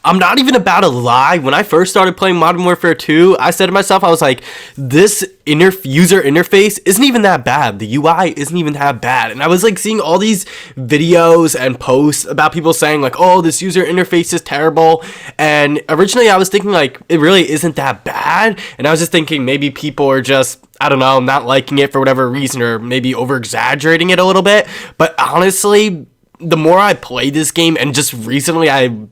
I'm not even about to lie. When I first started playing Modern Warfare 2, I said to myself, I was like, this user interface isn't even that bad. The UI isn't even that bad. And I was like seeing all these videos and posts about people saying like, oh, this user interface is terrible. And originally I was thinking like, it really isn't that bad. And I was just thinking maybe people are just, I don't know, not liking it for whatever reason, or maybe over exaggerating it a little bit. But honestly, the more I play this game, and just recently I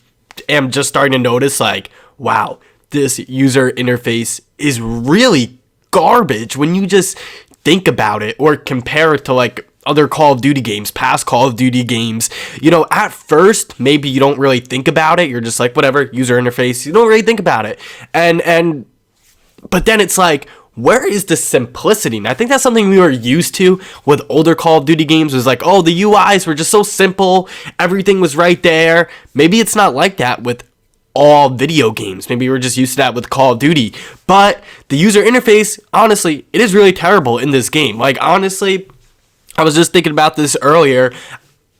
am just starting to notice like, wow, this user interface is really garbage when you just think about it or compare it to like other Call of Duty games, past Call of Duty games. You know, at first maybe you don't really think about it, you're just like, whatever, user interface, you don't really think about it, but then it's like, where is the simplicity? And I think that's something we were used to with older Call of Duty games, was like, oh, the UIs were just so simple, everything was right there. Maybe it's not like that with all video games. Maybe we're just used to that with Call of Duty. But the user interface, honestly, it is really terrible in this game. Like, honestly, I was just thinking about this earlier.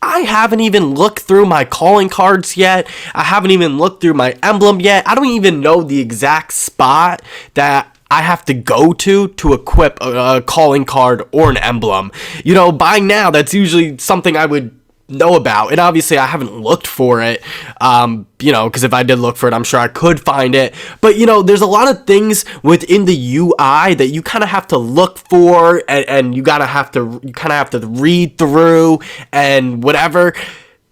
I haven't even looked through my calling cards yet. I haven't even looked through my emblem yet. I don't even know the exact spot that I have to go to equip a calling card or an emblem. You know, by now, that's usually something I would know about. And obviously, I haven't looked for it, you know, because if I did look for it, I'm sure I could find it. But, you know, there's a lot of things within the UI that you kind of have to look for, and you kind of have to read through and whatever.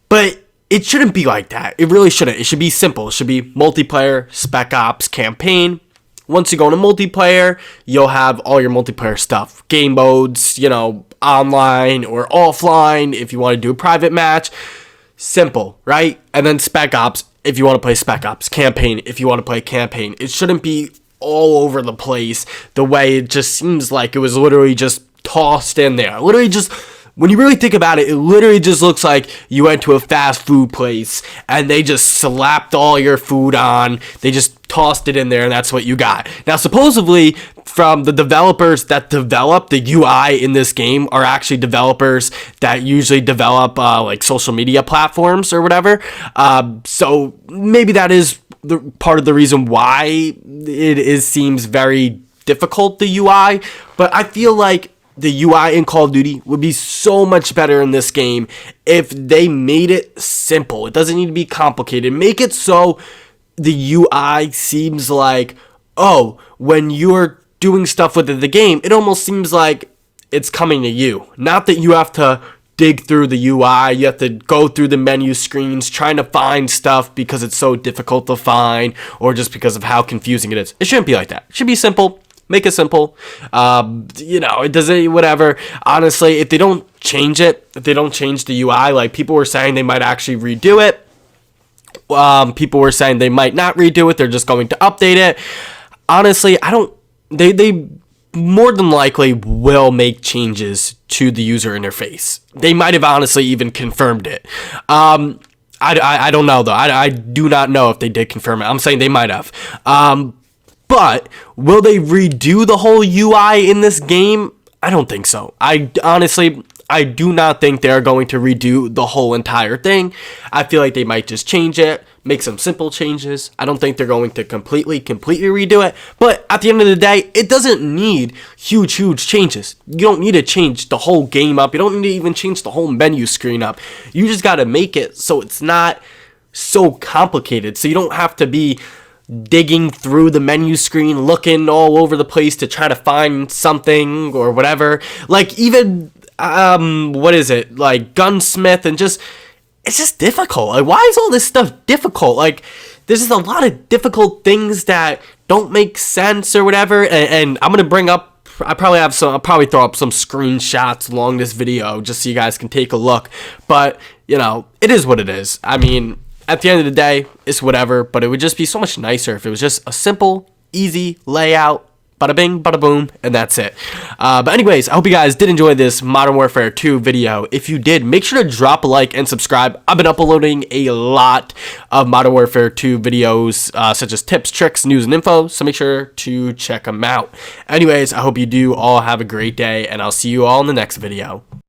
But it shouldn't be like that. It really shouldn't. It should be simple. It should be multiplayer, spec ops, campaign. Once you go into multiplayer, you'll have all your multiplayer stuff. Game modes, you know, online or offline if you want to do a private match. Simple, right? And then spec ops if you want to play spec ops. Campaign if you want to play campaign. It shouldn't be all over the place the way it just seems like it was literally just tossed in there. Literally just, when you really think about it, it literally just looks like you went to a fast food place and they just slapped all your food on. They just tossed it in there and that's what you got. Now, supposedly, from the developers that develop the UI in this game are actually developers that usually develop like social media platforms or whatever. So maybe that is the part of the reason why seems very difficult, the UI. But I feel like the UI in Call of Duty would be so much better in this game if they made it simple. It doesn't need to be complicated. Make it so the UI seems like, oh, when you're doing stuff within the game, it almost seems like it's coming to you. Not that you have to dig through the UI, you have to go through the menu screens trying to find stuff because it's so difficult to find, or just because of how confusing it is. It shouldn't be like that. It should be simple. Make it simple. You know, it doesn't, whatever. Honestly, if they don't change it, if they don't change the UI, like people were saying they might actually redo it. People were saying they might not redo it. They're just going to update it. Honestly, they more than likely will make changes to the user interface. They might have honestly even confirmed it. I don't know though. I do not know if they did confirm it. I'm saying they might have. But will they redo the whole UI in this game? I don't think so. I do not think they're going to redo the whole entire thing. I feel like they might just change it, make some simple changes. I don't think they're going to completely redo it. But at the end of the day, it doesn't need huge changes. You don't need to change the whole game up. You don't need to even change the whole menu screen up. You just got to make it so it's not so complicated. So you don't have to be digging through the menu screen, looking all over the place to try to find something or whatever. Like even what is it? Like Gunsmith, and just, it's just difficult. Like, why is all this stuff difficult? Like, there's just a lot of difficult things that don't make sense or whatever. And I'm gonna bring up, I'll probably throw up some screenshots along this video just so you guys can take a look. But, you know, it is what it is. I mean, at the end of the day, it's whatever, but it would just be so much nicer if it was just a simple, easy layout, bada bing, bada boom, and that's it. But anyways, I hope you guys did enjoy this Modern Warfare 2 video. If you did, make sure to drop a like and subscribe. I've been uploading a lot of Modern Warfare 2 videos, such as tips, tricks, news, and info, so make sure to check them out. Anyways, I hope you do all have a great day, and I'll see you all in the next video.